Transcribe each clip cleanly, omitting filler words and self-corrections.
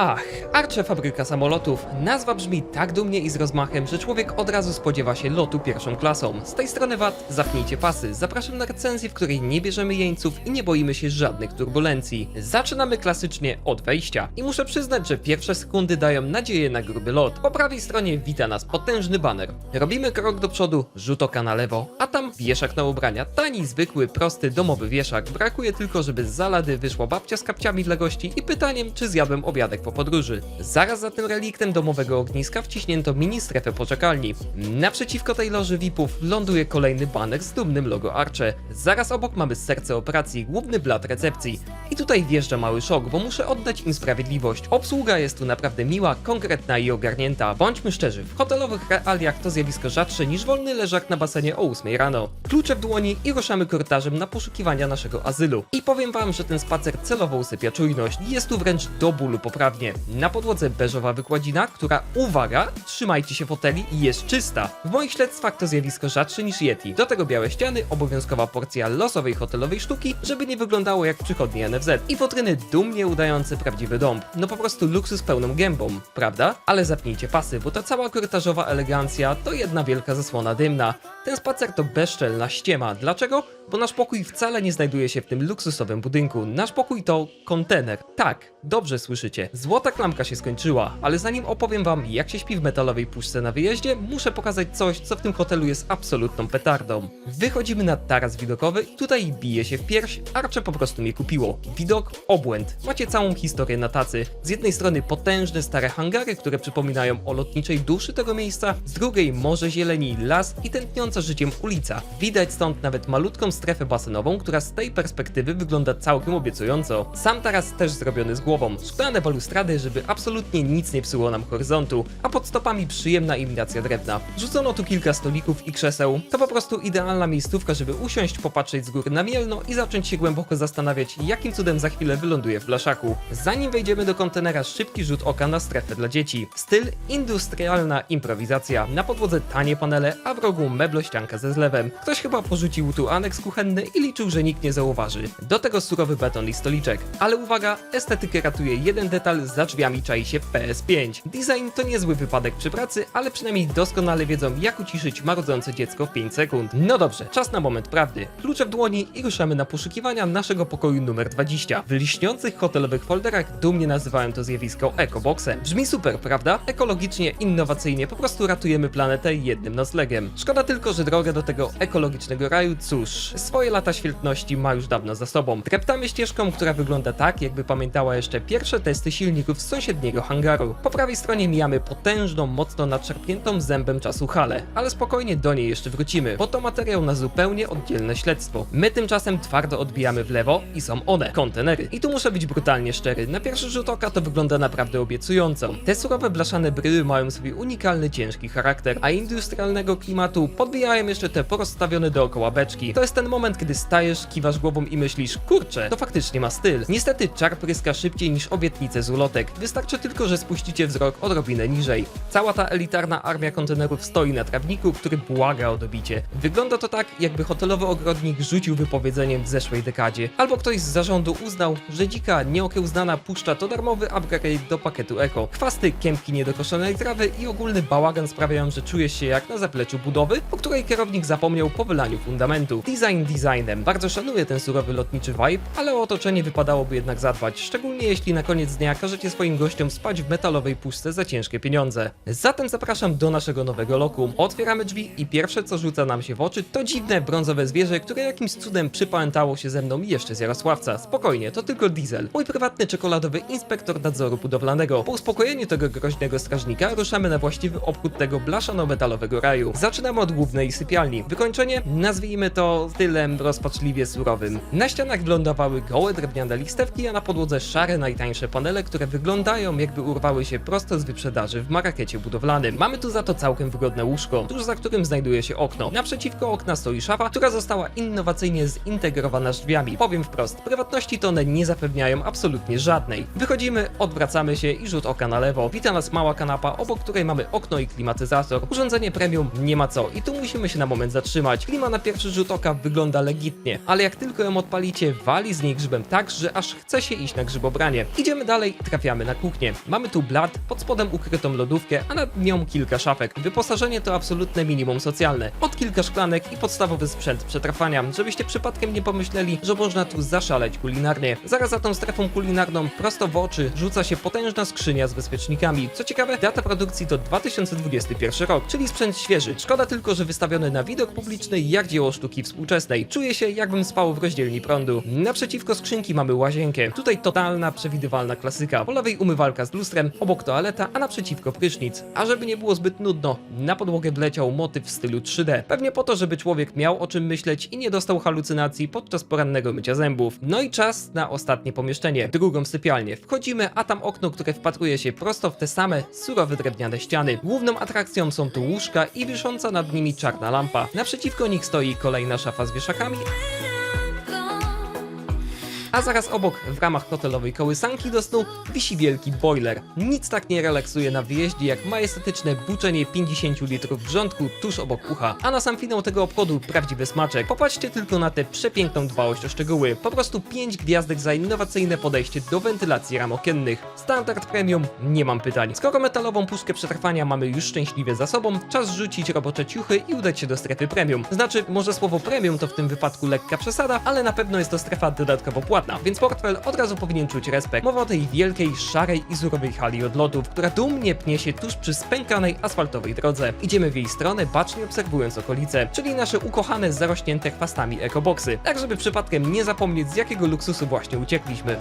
Ach, Arche fabryka samolotów. Nazwa brzmi tak dumnie i z rozmachem, że człowiek od razu spodziewa się lotu pierwszą klasą. Z tej strony Watt, zapnijcie pasy. Zapraszam na recenzję, w której nie bierzemy jeńców i nie boimy się żadnych turbulencji. Zaczynamy klasycznie od wejścia. I muszę przyznać, że pierwsze sekundy dają nadzieję na gruby lot. Po prawej stronie wita nas potężny baner. Robimy krok do przodu, rzut oka na lewo, a tam wieszak na ubrania. Tani, zwykły, prosty, domowy wieszak. Brakuje tylko, żeby z zalady wyszła babcia z kapciami dla gości i pytaniem, czy zjadłem obiadek po podróży. Zaraz za tym reliktem domowego ogniska wciśnięto mini strefę poczekalni. Naprzeciwko tej loży VIP-ów ląduje kolejny baner z dumnym logo Arche. Zaraz obok mamy serce operacji, główny blat recepcji. I tutaj wjeżdża mały szok, bo muszę oddać im sprawiedliwość. Obsługa jest tu naprawdę miła, konkretna i ogarnięta. Bądźmy szczerzy, w hotelowych realiach to zjawisko rzadsze niż wolny leżak na basenie o 8 rano. Klucze w dłoni i ruszamy korytarzem na poszukiwania naszego azylu. I powiem wam, że ten spacer celowo usypia czujność. Jest tu wręcz do bólu poprawnie. Na podłodze beżowa wykładzina, która, uwaga, trzymajcie się foteli, jest czysta. W moich śledztwach to zjawisko rzadsze niż Yeti. Do tego białe ściany, obowiązkowa porcja losowej hotelowej sztuki, żeby nie wyglądało jak w przychodni NFZ. I futryny dumnie udające prawdziwy dąb. No po prostu luksus pełną gębą, prawda? Ale zapnijcie pasy, bo ta cała korytarzowa elegancja to jedna wielka zasłona dymna. Ten spacer to bezczelna ściema. Dlaczego? Bo nasz pokój wcale nie znajduje się w tym luksusowym budynku. Nasz pokój to kontener. Tak, dobrze słyszycie. Złota klamka się skończyła, ale zanim opowiem wam, jak się śpi w metalowej puszce na wyjeździe, muszę pokazać coś, co w tym hotelu jest absolutną petardą. Wychodzimy na taras widokowy i tutaj bije się w pierś. Arche po prostu mnie kupiło. Widok, obłęd. Macie całą historię na tacy. Z jednej strony potężne stare hangary, które przypominają o lotniczej duszy tego miejsca, z drugiej morze zieleni, las i tętniąca życiem ulica. Widać stąd nawet malutką strefę basenową, która z tej perspektywy wygląda całkiem obiecująco. Sam taras też zrobiony z głową. Szklane balustrady, żeby absolutnie nic nie psuło nam horyzontu, a pod stopami przyjemna imitacja drewna. Rzucono tu kilka stolików i krzeseł. To po prostu idealna miejscówka, żeby usiąść, popatrzeć z góry na Mielno i zacząć się głęboko zastanawiać, jakim cudem za chwilę wyląduje w blaszaku. Zanim wejdziemy do kontenera, szybki rzut oka na strefę dla dzieci. Styl industrialna improwizacja. Na podłodze tanie panele, a w rogu meblościanka ze zlewem. Ktoś chyba porzucił tu aneks kuchenny i liczył, że nikt nie zauważy. Do tego surowy beton i stoliczek. Ale uwaga, estetykę ratuje jeden detal, za drzwiami czai się PS5. Design to niezły wypadek przy pracy, ale przynajmniej doskonale wiedzą, jak uciszyć marudzące dziecko w 5 sekund. No dobrze, czas na moment prawdy. Klucze w dłoni i ruszamy na poszukiwania naszego pokoju numer 20. W liśniących hotelowych folderach dumnie nazywałem to zjawisko ekoboxem. Brzmi super, prawda? Ekologicznie, innowacyjnie, po prostu ratujemy planetę jednym noclegiem. Szkoda tylko, że drogę do tego ekologicznego raju, cóż, swoje lata świetności ma już dawno za sobą. Treptamy ścieżką, która wygląda tak, jakby pamiętała jeszcze pierwsze testy silników z sąsiedniego hangaru. Po prawej stronie mijamy potężną, mocno nadszarpniętą zębem czasu halę, ale spokojnie do niej jeszcze wrócimy, bo to materiał na zupełnie oddzielne śledztwo. My tymczasem twardo odbijamy w lewo i są one, kontenery. I tu muszę być brutalnie szczery, na pierwszy rzut oka to wygląda naprawdę obiecująco. Te surowe blaszane bryły mają swój unikalny, ciężki charakter, a industrialnego klimatu podbijają jeszcze te porozstawione dookoła beczki. To jest ten moment, kiedy stajesz, kiwasz głową i myślisz, kurczę, to faktycznie ma styl. Niestety czar pryska szybciej niż obietnice z ulotek. Wystarczy tylko, że spuścicie wzrok odrobinę niżej. Cała ta elitarna armia kontenerów stoi na trawniku, który błaga o dobicie. Wygląda to tak, jakby hotelowy ogrodnik rzucił wypowiedzeniem w zeszłej dekadzie. Albo ktoś z zarządu uznał, że dzika, nieokiełznana puszcza to darmowy upgrade do pakietu eko. Chwasty, kępki niedokoszonej trawy i ogólny bałagan sprawiają, że czujesz się jak na zapleczu budowy, po której kierownik zapomniał po wylaniu fundamentu. Design designem. Bardzo szanuję ten surowy lotniczy vibe, ale o otoczenie wypadałoby jednak zadbać, szczególnie jeśli na koniec dnia każecie swoim gościom spać w metalowej puszce za ciężkie pieniądze. Zatem zapraszam do naszego nowego lokum. Otwieramy drzwi i pierwsze co rzuca nam się w oczy to dziwne brązowe zwierzę, które jakimś cudem przypamiętało się ze mną jeszcze z Jarosławca. Spokojnie, to tylko Diesel. Mój prywatny czekoladowy inspektor nadzoru budowlanego. Po uspokojeniu tego groźnego strażnika ruszamy na właściwy obchód tego blaszano-metalowego raju. Zaczynamy od głównej sypialni. Wykończenie nazwijmy to stylem rozpaczliwie surowym. Na ścianach wylądowały gołe drewniane listewki, a na podłodze szare najtańsze panele, które wyglądają jakby urwały się prosto z wyprzedaży w marakecie budowlanym. Mamy tu za to całkiem wygodne łóżko, tuż za którym znajduje się okno. Naprzeciwko okna stoi szafa, która została innowacyjnie zintegrowana z drzwiami. Powiem wprost, prywatności to one nie zapewniają absolutnie żadnej. Wychodzimy, odwracamy się i rzut oka na lewo. Wita nas mała kanapa, obok której mamy okno i klimatyzator. Urządzenie premium nie ma co i tu musimy się na moment zatrzymać. Klima na pierwszy rzut oka wygląda legitnie, ale jak tylko ją odpalicie, wali z niej grzybem tak, że aż chce się iść na grzybobranie. Idziemy dalej, trafiamy na kuchnię. Mamy tu blat, pod spodem ukrytą lodówkę, a nad nią kilka szafek. Wyposażenie to absolutne minimum socjalne. Od kilka szklanek i podstawowy sprzęt przetrwania, żebyście przypadkiem nie pomyśleli, że można tu zaszaleć kulinarnie. Zaraz za tą strefą kulinarną prosto w oczy rzuca się potężna skrzynia z bezpiecznikami. Co ciekawe, data produkcji to 2021 rok, czyli sprzęt świeży. Szkoda tylko, że wystawiony na widok publiczny jak dzieło sztuki współczesnej. Czuję się, jakbym spał w rozdzielni prądu. Naprzeciwko skrzynki mamy łazienkę. Tutaj totalna, przewidywalna klasyka. Po lewej umywalka z lustrem, obok toaleta, a naprzeciwko prysznic. A żeby nie było zbyt nudno, na podłogę wleciał motyw w stylu 3D. Pewnie po to, żeby człowiek miał o czym myśleć i nie dostał halucynacji podczas porannego mycia zębów. No i czas na ostatnie pomieszczenie, drugą sypialnię. Wchodzimy, a tam okno, które wpatruje się prosto w te same surowe drewniane ściany. Główną atrakcją są tu łóżka i wisząca nad nimi czarna lampa. Naprzeciwko nich stoi kolejna szafa z wieszakami, a zaraz obok, w ramach hotelowej kołysanki do snu, wisi wielki boiler. Nic tak nie relaksuje na wyjeździe jak majestatyczne buczenie 50 litrów wrzątku tuż obok ucha. A na sam finał tego obchodu prawdziwy smaczek. Popatrzcie tylko na tę przepiękną dbałość o szczegóły. Po prostu 5 gwiazdek za innowacyjne podejście do wentylacji ram okiennych. Standard premium, nie mam pytań. Skoro metalową puszkę przetrwania mamy już szczęśliwie za sobą, czas rzucić robocze ciuchy i udać się do strefy premium. Znaczy, może słowo premium to w tym wypadku lekka przesada, ale na pewno jest to strefa dodatkowo płatna. Więc portfel od razu powinien czuć respekt. Mowa o tej wielkiej, szarej i surowej hali odlotów, która dumnie pnie się tuż przy spękanej asfaltowej drodze. Idziemy w jej stronę, bacznie obserwując okolice, czyli nasze ukochane, zarośnięte chwastami ekoboksy, tak żeby przypadkiem nie zapomnieć, z jakiego luksusu właśnie uciekliśmy.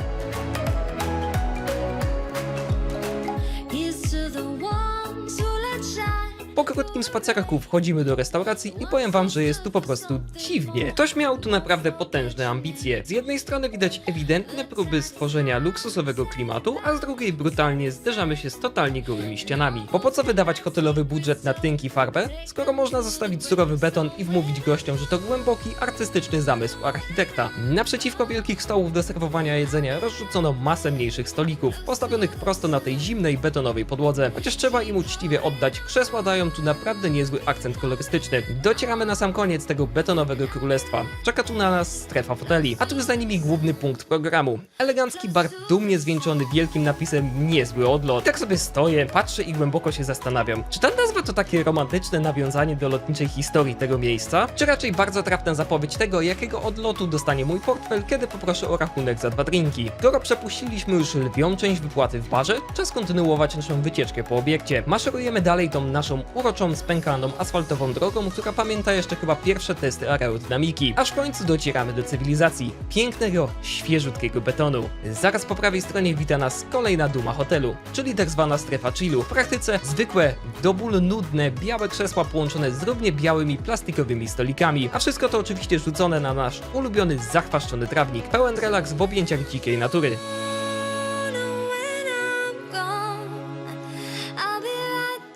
Po krótkim spacerku wchodzimy do restauracji i powiem wam, że jest tu po prostu dziwnie. Ktoś miał tu naprawdę potężne ambicje. Z jednej strony widać ewidentne próby stworzenia luksusowego klimatu, a z drugiej brutalnie zderzamy się z totalnie gołymi ścianami. Bo po co wydawać hotelowy budżet na tynk i farbę, skoro można zostawić surowy beton i wmówić gościom, że to głęboki, artystyczny zamysł architekta. Naprzeciwko wielkich stołów do serwowania jedzenia rozrzucono masę mniejszych stolików, postawionych prosto na tej zimnej, betonowej podłodze. Chociaż trzeba im uczciwie oddać, krzesła dają tu naprawdę niezły akcent kolorystyczny. Docieramy na sam koniec tego betonowego królestwa. Czeka tu na nas strefa foteli, a tuż za nimi główny punkt programu. Elegancki bar dumnie zwieńczony wielkim napisem niezły odlot. Tak sobie stoję, patrzę i głęboko się zastanawiam, czy ta nazwa to takie romantyczne nawiązanie do lotniczej historii tego miejsca, czy raczej bardzo trafna zapowiedź tego, jakiego odlotu dostanie mój portfel, kiedy poproszę o rachunek za 2 drinki. Skoro przepuściliśmy już lwią część wypłaty w barze, czas kontynuować naszą wycieczkę po obiekcie. Maszerujemy dalej tą naszą uroczą, spękaną asfaltową drogą, która pamięta jeszcze chyba pierwsze testy aerodynamiki. Aż w końcu docieramy do cywilizacji. Pięknego, świeżutkiego betonu. Zaraz po prawej stronie wita nas kolejna duma hotelu, czyli tak zwana strefa chillu. W praktyce zwykłe, do bólu nudne, białe krzesła połączone z równie białymi plastikowymi stolikami. A wszystko to oczywiście rzucone na nasz ulubiony, zachwaszczony trawnik. Pełen relaks w objęciach dzikiej natury.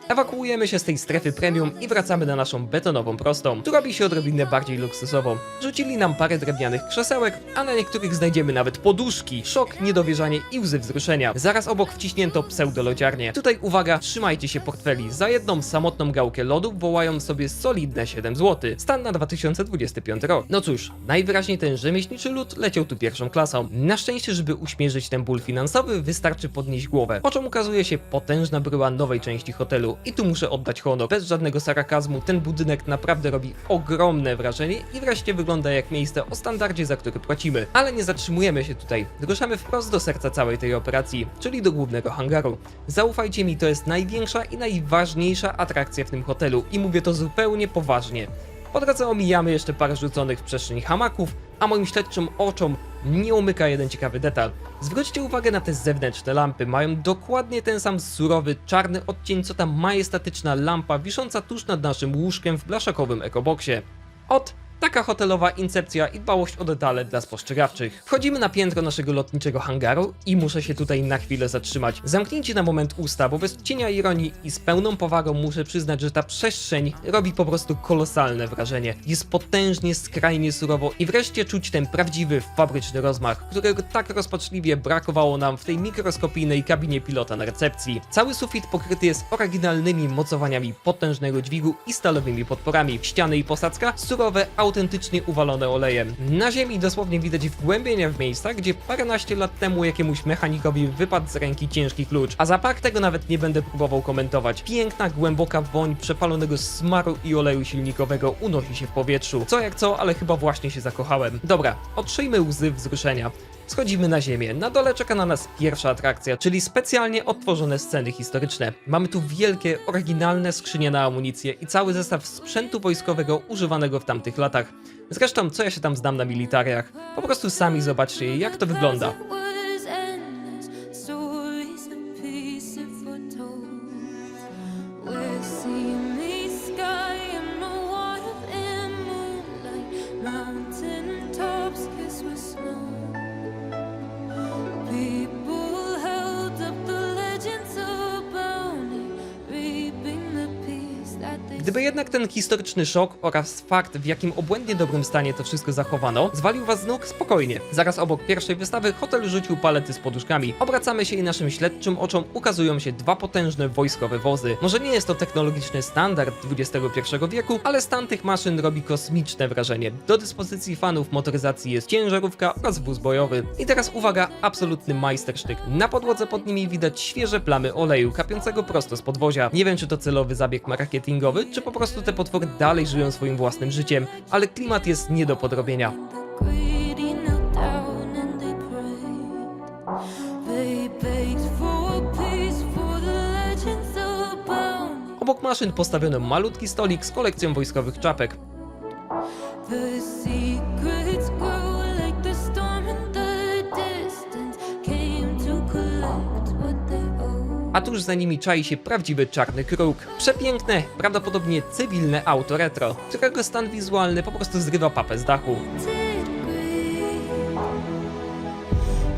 Ewakuujemy się z tej strefy premium i wracamy na naszą betonową prostą. Tu robi się odrobinę bardziej luksusową. Rzucili nam parę drewnianych krzesełek, a na niektórych znajdziemy nawet poduszki. Szok, niedowierzanie i łzy wzruszenia. Zaraz obok wciśnięto pseudolodziarnię. Tutaj uwaga, trzymajcie się portfeli. Za jedną samotną gałkę lodów wołają sobie solidne 7 zł. Stan na 2025 rok. No cóż, najwyraźniej ten rzemieślniczy lud leciał tu pierwszą klasą. Na szczęście, żeby uśmierzyć ten ból finansowy, wystarczy podnieść głowę. Po czym ukazuje się potężna bryła nowej części hotelu. I tu muszę oddać honor. Bez żadnego sarakazmu, ten budynek naprawdę robi ogromne wrażenie i wreszcie wygląda jak miejsce o standardzie, za który płacimy. Ale nie zatrzymujemy się tutaj. Ruszamy wprost do serca całej tej operacji, czyli do głównego hangaru. Zaufajcie mi, to jest największa i najważniejsza atrakcja w tym hotelu i mówię to zupełnie poważnie. Po drodze omijamy jeszcze parę rzuconych w przestrzeń hamaków, a moim śledczym oczom nie umyka jeden ciekawy detal. Zwróćcie uwagę na te zewnętrzne lampy, mają dokładnie ten sam surowy, czarny odcień co ta majestatyczna lampa wisząca tuż nad naszym łóżkiem w blaszakowym ekoboksie. Taka hotelowa incepcja i dbałość o detale dla spostrzegawczych. Wchodzimy na piętro naszego lotniczego hangaru i muszę się tutaj na chwilę zatrzymać. Zamknijcie na moment usta, bo bez cienia ironii i z pełną powagą muszę przyznać, że ta przestrzeń robi po prostu kolosalne wrażenie. Jest potężnie, skrajnie surowo i wreszcie czuć ten prawdziwy, fabryczny rozmach, którego tak rozpaczliwie brakowało nam w tej mikroskopijnej kabinie pilota na recepcji. Cały sufit pokryty jest oryginalnymi mocowaniami potężnego dźwigu i stalowymi podporami. Ściany i posadzka surowe, autentycznie uwalone olejem. Na ziemi dosłownie widać wgłębienia w miejscach, gdzie paręnaście lat temu jakiemuś mechanikowi wypadł z ręki ciężki klucz. A zapach tego nawet nie będę próbował komentować. Piękna, głęboka woń przepalonego smaru i oleju silnikowego unosi się w powietrzu. Co jak co, ale chyba właśnie się zakochałem. Dobra, otrzyjmy łzy wzruszenia. Schodzimy na ziemię. Na dole czeka na nas pierwsza atrakcja, czyli specjalnie odtworzone sceny historyczne. Mamy tu wielkie, oryginalne skrzynie na amunicję i cały zestaw sprzętu wojskowego używanego w tamtych latach. Zresztą, co ja się tam znam na militariach? Po prostu sami zobaczcie, jak to wygląda. Gdyby jednak ten historyczny szok oraz fakt, w jakim obłędnie dobrym stanie to wszystko zachowano, zwalił was z nóg, spokojnie. Zaraz obok pierwszej wystawy hotel rzucił palety z poduszkami. Obracamy się i naszym śledczym oczom ukazują się dwa potężne wojskowe wozy. Może nie jest to technologiczny standard XXI wieku, ale stan tych maszyn robi kosmiczne wrażenie. Do dyspozycji fanów motoryzacji jest ciężarówka oraz wóz bojowy. I teraz uwaga, absolutny majstersztyk. Na podłodze pod nimi widać świeże plamy oleju kapiącego prosto z podwozia. Nie wiem, czy to celowy zabieg marketingowy, czy po prostu te potwory dalej żyją swoim własnym życiem, ale klimat jest nie do podrobienia. Obok maszyn postawiono malutki stolik z kolekcją wojskowych czapek. A tuż za nimi czai się prawdziwy czarny kruk. Przepiękne, prawdopodobnie cywilne auto retro, którego stan wizualny po prostu zrywa papę z dachu.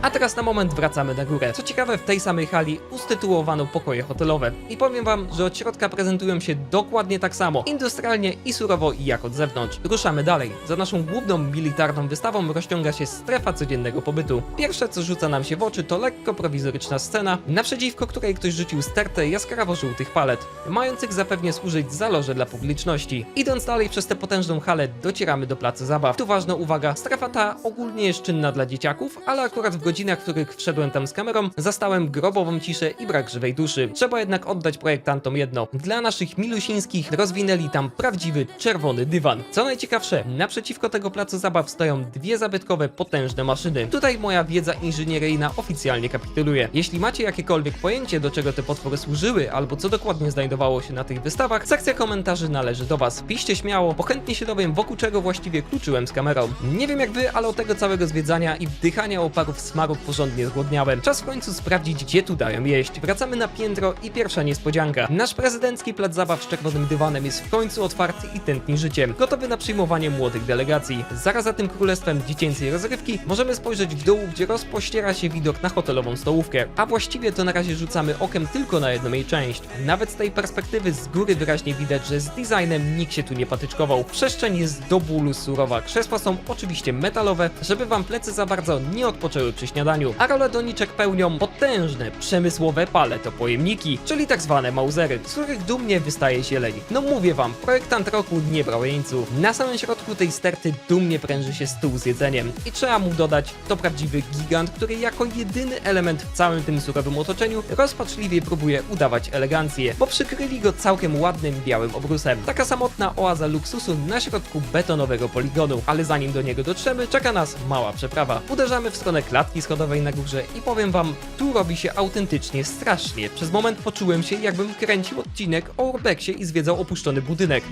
A teraz na moment wracamy na górę. Co ciekawe, w tej samej hali ustytułowano pokoje hotelowe. I powiem wam, że od środka prezentują się dokładnie tak samo, industrialnie i surowo jak od zewnątrz. Ruszamy dalej. Za naszą główną militarną wystawą rozciąga się strefa codziennego pobytu. Pierwsze, co rzuca nam się w oczy, to lekko prowizoryczna scena, naprzeciwko której ktoś rzucił stertę jaskrawo-żółtych palet, mających zapewnie służyć za loże dla publiczności. Idąc dalej przez tę potężną halę, docieramy do placu zabaw. Tu ważna uwaga, strefa ta ogólnie jest czynna dla dzieciaków, ale akurat w godzinach, w których wszedłem tam z kamerą, zastałem grobową ciszę i brak żywej duszy. Trzeba jednak oddać projektantom jedno. Dla naszych milusińskich rozwinęli tam prawdziwy czerwony dywan. Co najciekawsze, naprzeciwko tego placu zabaw stoją dwie zabytkowe, potężne maszyny. Tutaj moja wiedza inżynieryjna oficjalnie kapituluje. Jeśli macie jakiekolwiek pojęcie, do czego te potwory służyły, albo co dokładnie znajdowało się na tych wystawach, sekcja komentarzy należy do was. Piszcie śmiało, bo chętnie się dowiem, wokół czego właściwie kluczyłem z kamerą. Nie wiem jak wy, ale od tego całego zwiedzania i wdychania oparów smaru porządnie zgłodniałem. Czas w końcu sprawdzić, gdzie tu dają jeść. Wracamy na piętro i pierwsza niespodzianka. Nasz prezydencki plac zabaw z czerwonym dywanem jest w końcu otwarty i tętni życiem, gotowy na przyjmowanie młodych delegacji. Zaraz za tym królestwem dziecięcej rozrywki możemy spojrzeć w dół, gdzie rozpościera się widok na hotelową stołówkę, a właściwie to na razie rzucamy okiem tylko na jedną jej część. Nawet z tej perspektywy z góry wyraźnie widać, że z designem nikt się tu nie patyczkował. Przestrzeń jest do bólu surowa, krzesła są oczywiście metalowe, żeby wam plecy za bardzo nie odpoczęły przy śniadaniu, a rolę doniczek pełnią potężne, przemysłowe paletopojemniki, czyli tak zwane mausery, z których dumnie wystaje zieleń. No mówię wam, projektant roku nie brał jeńców. Na samym środku tej sterty dumnie pręży się stół z jedzeniem i trzeba mu dodać, to prawdziwy gigant, który jako jedyny element w całym tym surowym otoczeniu rozpaczliwie próbuje udawać elegancję, bo przykryli go całkiem ładnym białym obrusem. Taka samotna oaza luksusu na środku betonowego poligonu, ale zanim do niego dotrzemy, czeka nas mała przeprawa. Uderzamy w stronę klatki schodowej na górze i powiem wam, tu robi się autentycznie strasznie. Przez moment poczułem się, jakbym kręcił odcinek o urbexie i zwiedzał opuszczony budynek.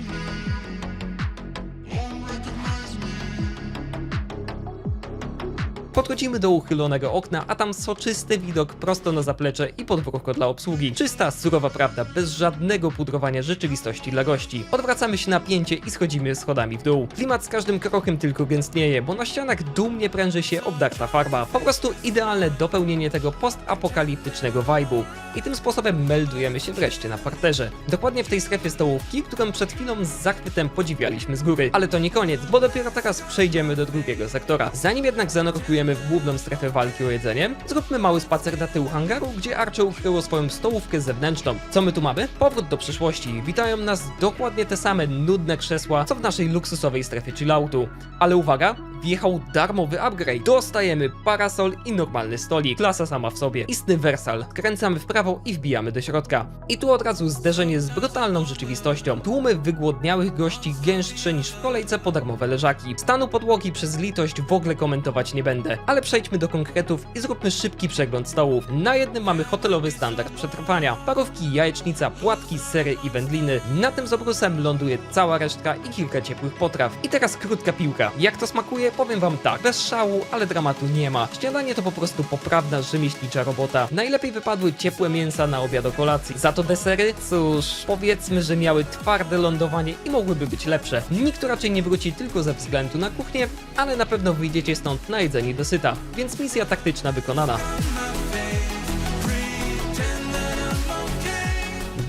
Podchodzimy do uchylonego okna, a tam soczysty widok prosto na zaplecze i podwórko dla obsługi. Czysta, surowa prawda, bez żadnego pudrowania rzeczywistości dla gości. Odwracamy się na pięcie i schodzimy schodami w dół. Klimat z każdym krokiem tylko gęstnieje, bo na ścianach dumnie pręży się obdarta farba. Po prostu idealne dopełnienie tego postapokaliptycznego vibe'u. I tym sposobem meldujemy się wreszcie na parterze. Dokładnie w tej strefie stołówki, którą przed chwilą z zachwytem podziwialiśmy z góry. Ale to nie koniec, bo dopiero teraz przejdziemy do drugiego sektora. Zanim jednak zanurkujemy wejdziemy w główną strefę walki o jedzenie, zróbmy mały spacer na tył hangaru, gdzie Archer ukryło swoją stołówkę zewnętrzną. Co my tu mamy? Powrót do przyszłości. Witają nas dokładnie te same nudne krzesła, co w naszej luksusowej strefie chilloutu. Ale uwaga, wjechał darmowy upgrade. Dostajemy parasol i normalny stolik. Klasa sama w sobie. Istny wersal. Kręcamy w prawo i wbijamy do środka. I tu od razu zderzenie z brutalną rzeczywistością. Tłumy wygłodniałych gości gęstsze niż w kolejce po darmowe leżaki. Stanu podłogi przez litość w ogóle komentować nie będę. Ale przejdźmy do konkretów i zróbmy szybki przegląd stołów. Na jednym mamy hotelowy standard przetrwania. Parówki, jajecznica, płatki, sery i wędliny. Na tym z obrusem ląduje cała resztka i kilka ciepłych potraw. I teraz krótka piłka. Jak to smakuje? Powiem wam tak, bez szału, ale dramatu nie ma. Śniadanie to po prostu poprawna rzemieślnicza robota. Najlepiej wypadły ciepłe mięsa na obiad o kolacji. Za to desery? Cóż, powiedzmy, że miały twarde lądowanie i mogłyby być lepsze. Nikt raczej nie wróci tylko ze względu na kuchnię, ale na pewno wyjdziecie stąd najedzeni dosyta. Więc misja taktyczna wykonana.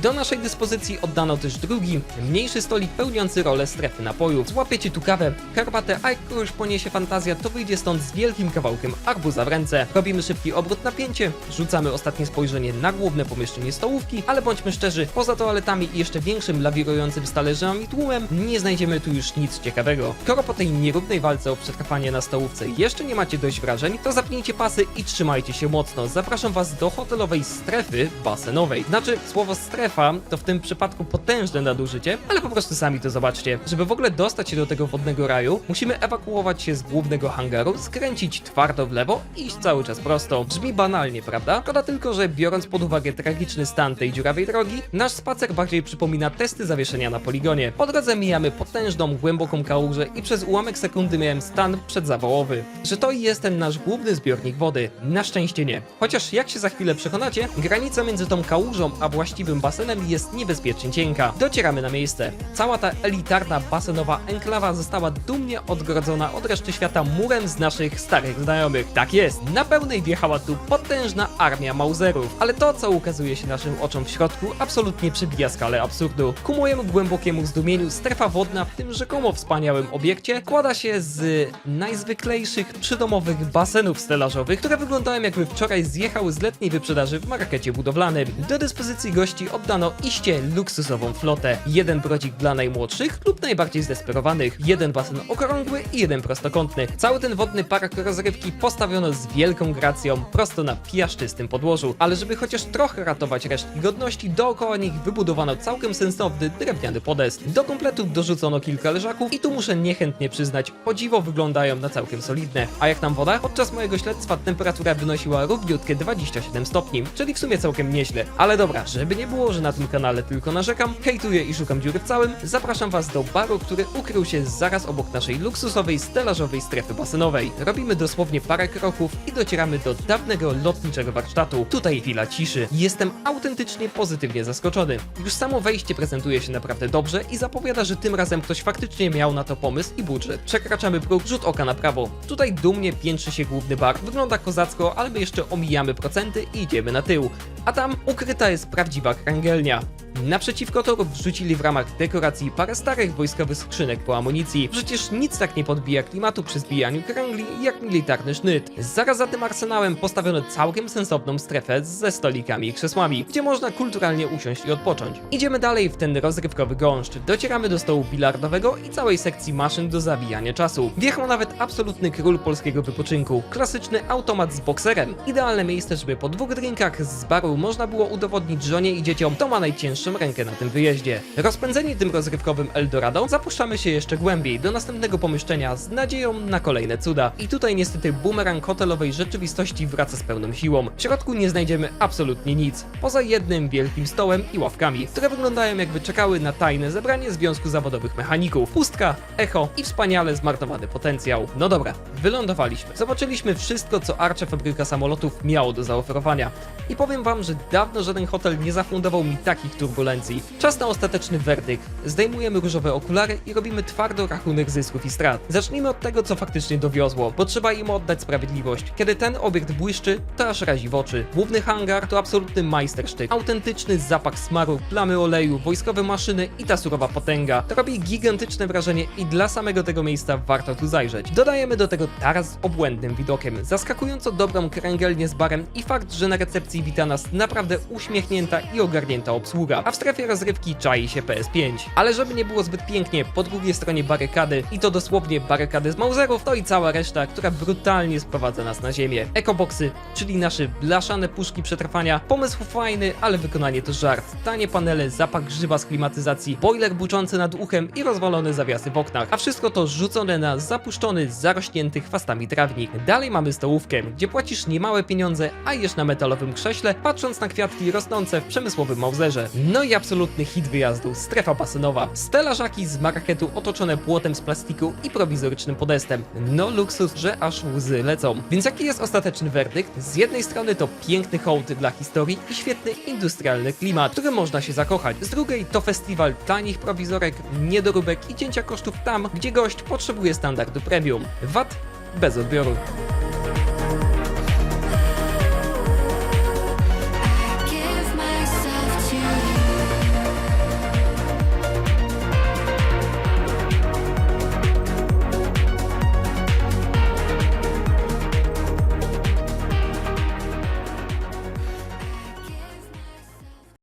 Do naszej dyspozycji oddano też drugi, mniejszy stolik pełniący rolę strefy napojów. Złapiecie tu kawę, herbatę, a jak kogoś poniesie fantazja, to wyjdzie stąd z wielkim kawałkiem arbuza w ręce. Robimy szybki obrót na pięcie, rzucamy ostatnie spojrzenie na główne pomieszczenie stołówki, ale bądźmy szczerzy, poza toaletami i jeszcze większym lawirującym z talerzami tłumem, nie znajdziemy tu już nic ciekawego. Skoro po tej nierównej walce o przetrwanie na stołówce jeszcze nie macie dość wrażeń, to zapnijcie pasy i trzymajcie się mocno. Zapraszam was do hotelowej strefy basenowej. Znaczy, słowo strefa to w tym przypadku potężne nadużycie, ale po prostu sami to zobaczcie. Żeby w ogóle dostać się do tego wodnego raju, musimy ewakuować się z głównego hangaru, skręcić twardo w lewo i iść cały czas prosto. Brzmi banalnie, prawda? Szkoda tylko, że biorąc pod uwagę tragiczny stan tej dziurawej drogi, nasz spacer bardziej przypomina testy zawieszenia na poligonie. Po drodze mijamy potężną, głęboką kałużę i przez ułamek sekundy miałem stan przedzawałowy, że to i jest ten nasz główny zbiornik wody. Na szczęście nie. Chociaż jak się za chwilę przekonacie, granica między tą kałużą a właściwym basenem jest niebezpiecznie cienka. Docieramy na miejsce. Cała ta elitarna basenowa enklawa została dumnie odgrodzona od reszty świata murem z naszych starych znajomych. Tak jest, na pełnej wjechała tu potężna armia Mauserów, ale to, co ukazuje się naszym oczom w środku, absolutnie przebija skalę absurdu. Ku mojemu głębokiemu zdumieniu strefa wodna w tym rzekomo wspaniałym obiekcie składa się z najzwyklejszych przydomowych basenów stelażowych, które wyglądają jakby wczoraj zjechały z letniej wyprzedaży w markecie budowlanym. Do dyspozycji gości oddano iście luksusową flotę. Jeden brodzik dla najmłodszych lub najbardziej zdesperowanych, jeden basen okrągły i jeden prostokątny. Cały ten wodny park rozrywki postawiono z wielką gracją prosto na piaszczystym podłożu, ale żeby chociaż trochę ratować resztki godności, dookoła nich wybudowano całkiem sensowny drewniany podest. Do kompletu dorzucono kilka leżaków i tu muszę niechętnie przyznać, o dziwo wyglądają na całkiem solidne. A jak tam woda? Podczas mojego śledztwa temperatura wynosiła równiutkie 27 stopni, czyli w sumie całkiem nieźle. Ale dobra, żeby nie było, że na tym kanale tylko narzekam, hejtuję i szukam dziury w całym, zapraszam was do baru, który ukrył się zaraz obok naszej luksusowej, stelażowej strefy basenowej. Robimy dosłownie parę kroków i docieramy do dawnego lotniczego warsztatu. Tutaj chwila ciszy. Jestem autentycznie pozytywnie zaskoczony. Już samo wejście prezentuje się naprawdę dobrze i zapowiada, że tym razem ktoś faktycznie miał na to pomysł i budżet. Przekraczamy próg, rzut oka na prawo. Tutaj dumnie piętrzy się główny bar. Wygląda kozacko, ale my jeszcze omijamy procenty i idziemy na tył. A tam ukryta jest prawdziwa kręgielnia. Naprzeciwko torów wrzucili w ramach dekoracji parę starych wojskowych skrzynek po amunicji. Przecież nic tak nie podbija klimatu przy zbijaniu kręgli jak militarny sznyt. Zaraz za tym arsenałem postawiono całkiem sensowną strefę ze stolikami i krzesłami, gdzie można kulturalnie usiąść i odpocząć. Idziemy dalej w ten rozrywkowy gąszcz. Docieramy do stołu bilardowego i całej sekcji maszyn do zabijania czasu. Wjechał nawet absolutny król polskiego wypoczynku. Klasyczny automat z bokserem. Idealne miejsce, żeby po 2 drinkach z baru można było udowodnić żonie i dzieciom, kto ma najcięższą rękę na tym wyjeździe. Rozpędzeni tym rozrywkowym Eldorado, zapuszczamy się jeszcze głębiej do następnego pomieszczenia z nadzieją na kolejne cuda. I tutaj niestety bumerang hotelowej rzeczywistości wraca z pełną siłą. W środku nie znajdziemy absolutnie nic, poza jednym wielkim stołem i ławkami, które wyglądają jakby czekały na tajne zebranie Związku Zawodowych Mechaników. Pustka, echo i wspaniale zmarnowany potencjał. No dobra, wylądowaliśmy. Zobaczyliśmy wszystko, co Archer Fabryka Samolotów miało do zaoferowania. I powiem wam, że dawno żaden hotel nie zafundował mi takich tur turbulencji. Czas na ostateczny werdykt. Zdejmujemy różowe okulary i robimy twardo rachunek zysków i strat. Zacznijmy od tego, co faktycznie dowiozło, bo trzeba im oddać sprawiedliwość. Kiedy ten obiekt błyszczy, to aż razi w oczy. Główny hangar to absolutny majstersztyk. Autentyczny zapach smaru, plamy oleju, wojskowe maszyny i ta surowa potęga. To robi gigantyczne wrażenie i dla samego tego miejsca warto tu zajrzeć. Dodajemy do tego taras z obłędnym widokiem, zaskakująco dobrą kręgielnię z barem i fakt, że na recepcji wita nas naprawdę uśmiechnięta i ogarnięta obsługa, a w strefie rozrywki czai się PS5. Ale żeby nie było zbyt pięknie, po drugiej stronie barykady, i to dosłownie barykady z Mauserów, to i cała reszta, która brutalnie sprowadza nas na ziemię. Ekoboxy, czyli nasze blaszane puszki przetrwania. Pomysł fajny, ale wykonanie to żart. Tanie panele, zapach grzyba z klimatyzacji, boiler buczący nad uchem i rozwalone zawiasy w oknach, a wszystko to rzucone na zapuszczony, zarośnięty chwastami trawnik. Dalej mamy stołówkę, gdzie płacisz niemałe pieniądze, a jesz na metalowym krześle, patrząc na kwiatki rosnące w przemysłowym Mauserze. No i absolutny hit wyjazdu, strefa basenowa. Stelażaki z marketu otoczone płotem z plastiku i prowizorycznym podestem. No luksus, że aż łzy lecą. Więc jaki jest ostateczny werdykt? Z jednej strony to piękny hołd dla historii i świetny industrialny klimat, w którym można się zakochać. Z drugiej to festiwal tanich prowizorek, niedoróbek i cięcia kosztów tam, gdzie gość potrzebuje standardu premium. VAT bez odbioru.